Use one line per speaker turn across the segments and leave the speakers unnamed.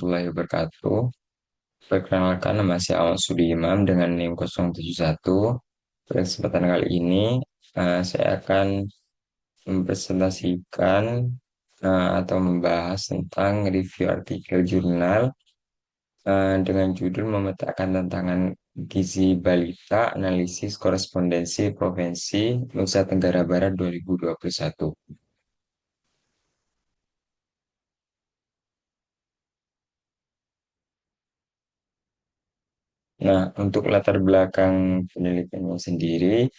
warahmatullahi wabarakatuh. Perkenalkan, nama saya Ahmad Sudi Imam dengan NIM 071. Pada kesempatan kali ini, saya akan mempresentasikan atau membahas tentang review artikel jurnal dengan judul memetakan tantangan gizi balita analisis korespondensi Provinsi Nusa Tenggara Barat 2021. Nah, untuk latar belakang penelitiannya sendiri,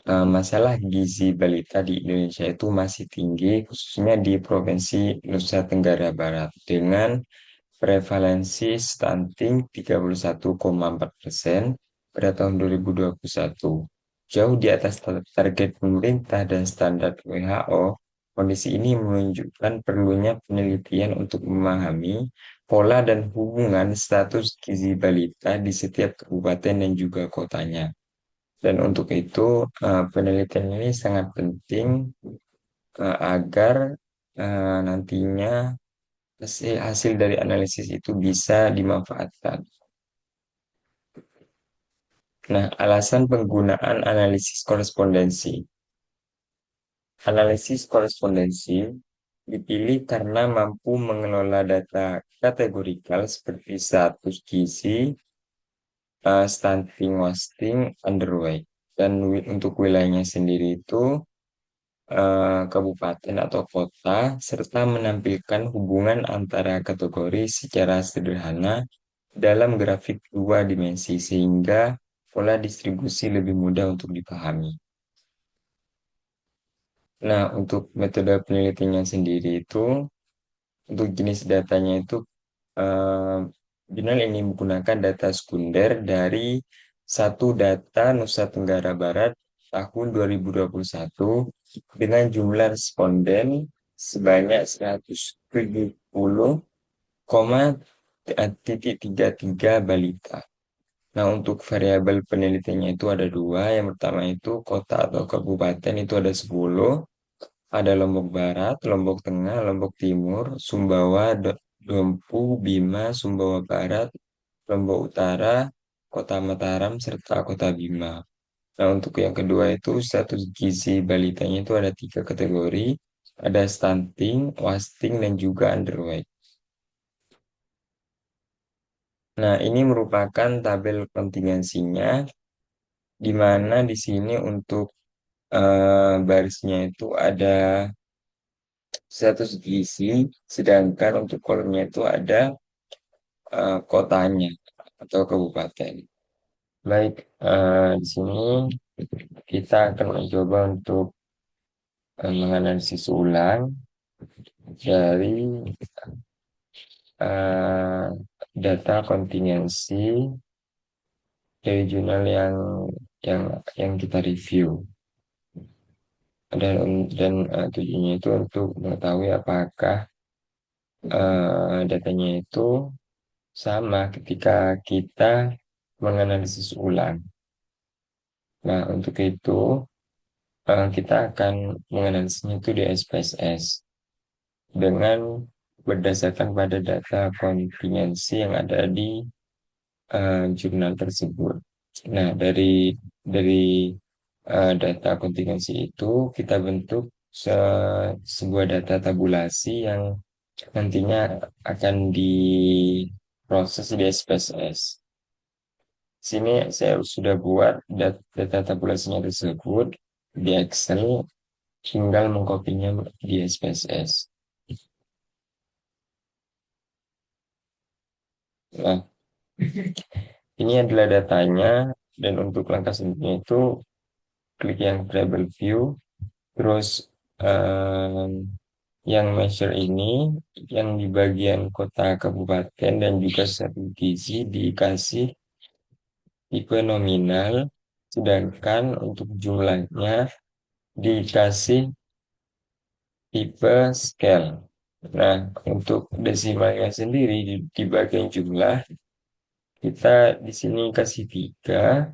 masalah gizi balita di Indonesia itu masih tinggi, khususnya di Provinsi Nusa Tenggara Barat, dengan prevalensi stunting 31,4% pada tahun 2021. Jauh di atas target pemerintah dan standar WHO, kondisi ini menunjukkan perlunya penelitian untuk memahami pola dan hubungan status gizi balita di setiap kabupaten dan juga kotanya. Dan untuk itu, penelitian ini sangat penting agar nantinya hasil dari analisis itu bisa dimanfaatkan. Nah, alasan penggunaan analisis korespondensi. Analisis korespondensi dipilih karena mampu mengelola data kategorikal seperti status gizi, stunting, wasting, underweight. Dan untuk wilayahnya sendiri itu kabupaten atau kota, serta menampilkan hubungan antara kategori secara sederhana dalam grafik dua dimensi, sehingga pola distribusi lebih mudah untuk dipahami. Nah, untuk metode penelitiannya sendiri itu, untuk jenis datanya itu, eh, jurnal ini menggunakan data sekunder dari satu data Nusa Tenggara Barat tahun 2021 dengan jumlah responden sebanyak 170,33 balita. Nah, untuk variabel penelitiannya itu ada dua. Yang pertama itu kota atau kabupaten itu ada 10. Ada Lombok Barat, Lombok Tengah, Lombok Timur, Sumbawa, Dompu, Bima, Sumbawa Barat, Lombok Utara, Kota Mataram, serta Kota Bima. Nah, untuk yang kedua itu status gizi balitanya itu ada tiga kategori. Ada stunting, wasting, dan juga underweight. Nah, ini merupakan tabel kontingensinya, di mana di sini untuk barisnya itu ada status gizi, sedangkan untuk kolomnya itu ada kotanya atau kabupaten. Baik, di sini kita akan mencoba untuk menganalisis ulang dari eh, data kontingensi dari jurnal yang yang kita review. Dan tujuannya itu untuk mengetahui apakah datanya itu sama ketika kita menganalisis ulang. Nah, untuk itu kita akan menganalisisnya itu di SPSS dengan berdasarkan pada data kontingensi yang ada di jurnal tersebut. Nah, dari data kontingensi itu kita bentuk sebuah data tabulasi yang nantinya akan diproses di SPSS. Sini saya sudah buat data tabulasinya tersebut di Excel, tinggal mengkopinya di SPSS. Nah, ini adalah datanya, dan untuk langkah selanjutnya itu klik yang Table View, terus yang measure ini, yang di bagian kota kabupaten dan juga satu gizi dikasih tipe nominal, sedangkan untuk jumlahnya dikasih tipe scale. Nah, untuk desimalnya sendiri di bagian jumlah, kita di sini kasih 3.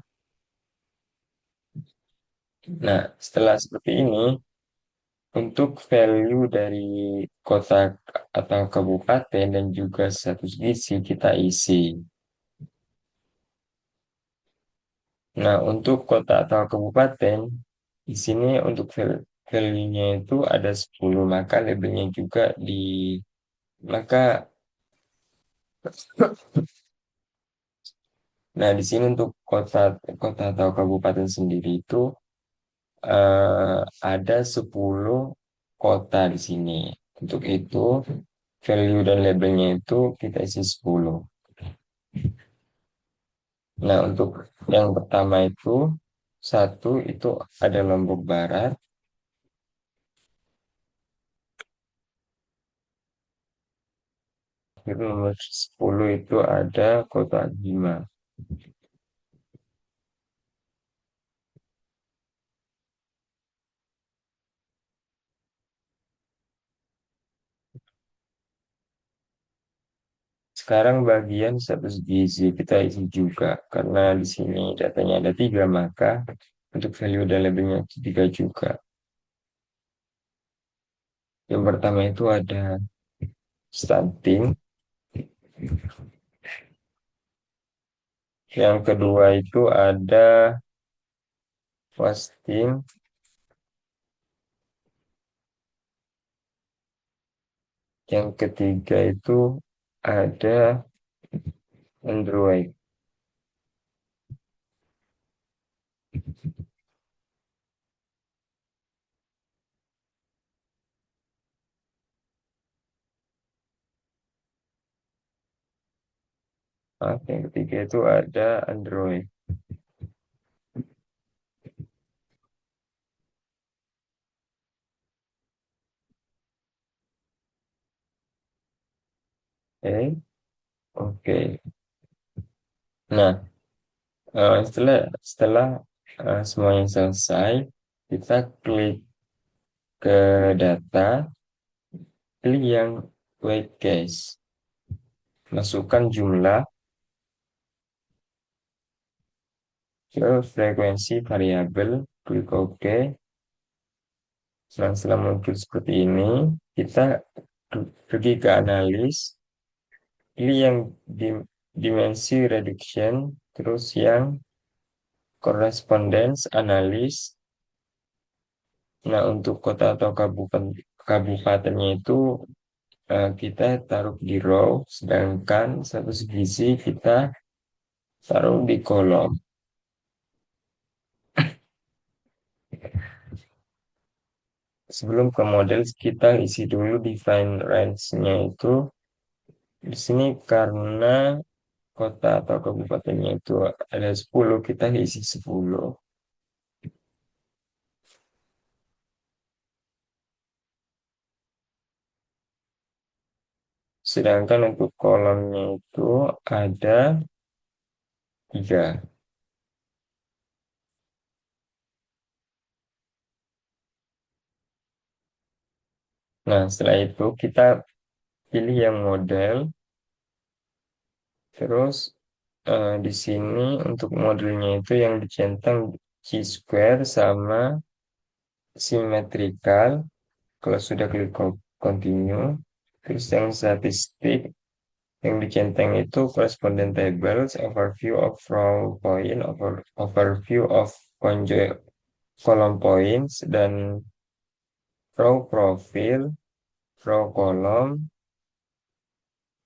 Nah, setelah seperti ini, Untuk value dari kota atau kabupaten dan juga status gizi kita isi. Nah, untuk kota atau kabupaten, di sini untuk value-nya itu ada 10, maka labelnya juga maka, nah di sini untuk kota kota atau kabupaten sendiri itu ada 10 kota di sini. Untuk itu, value dan labelnya itu kita isi 10. Nah, untuk yang pertama itu, satu itu ada Lombok Barat, itu nomor 10 itu ada Kota Bima. Sekarang bagian status gizi kita isi juga, karena di sini datanya ada 3, maka untuk value dan labelnya itu 3 juga. Yang pertama itu ada stunting, yang kedua itu ada fasting, yang ketiga itu ada Android. Maaf, yang ketiga itu ada Android. Oke, oke. Nah, setelah setelah semuanya selesai, kita klik ke data, pilih yang weight case, masukkan jumlah ke frekuensi variabel, klik OK. Nah, setelah muncul seperti ini, kita pergi ke analis, pilih yang dimensi reduction, terus yang correspondence analis. Nah, untuk kota atau kabupatennya itu kita taruh di row, sedangkan status gizi kita taruh di kolom. Sebelum ke model, kita isi dulu define range-nya itu. Di sini karena kota atau kabupatennya itu ada 10, kita isi 10. Sedangkan untuk kolomnya itu ada 3. Nah, setelah itu kita pilih yang model. Terus di sini untuk modelnya itu yang dicentang Chi-square sama simetrikal. Kalau sudah klik continue, terus yang statistik yang dicentang itu correspondent tables, overview of row point, overview of column points, dan row profile, row column.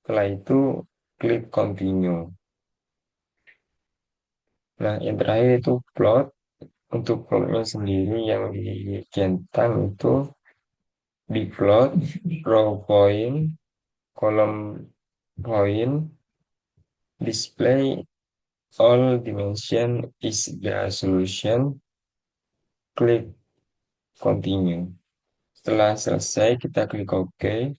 Setelah itu klik continue. Nah, yang terakhir itu plot. Untuk plotnya sendiri yang dicentang itu di plot row point, column point, display all dimension is the solution, klik continue. Setelah selesai kita klik OK.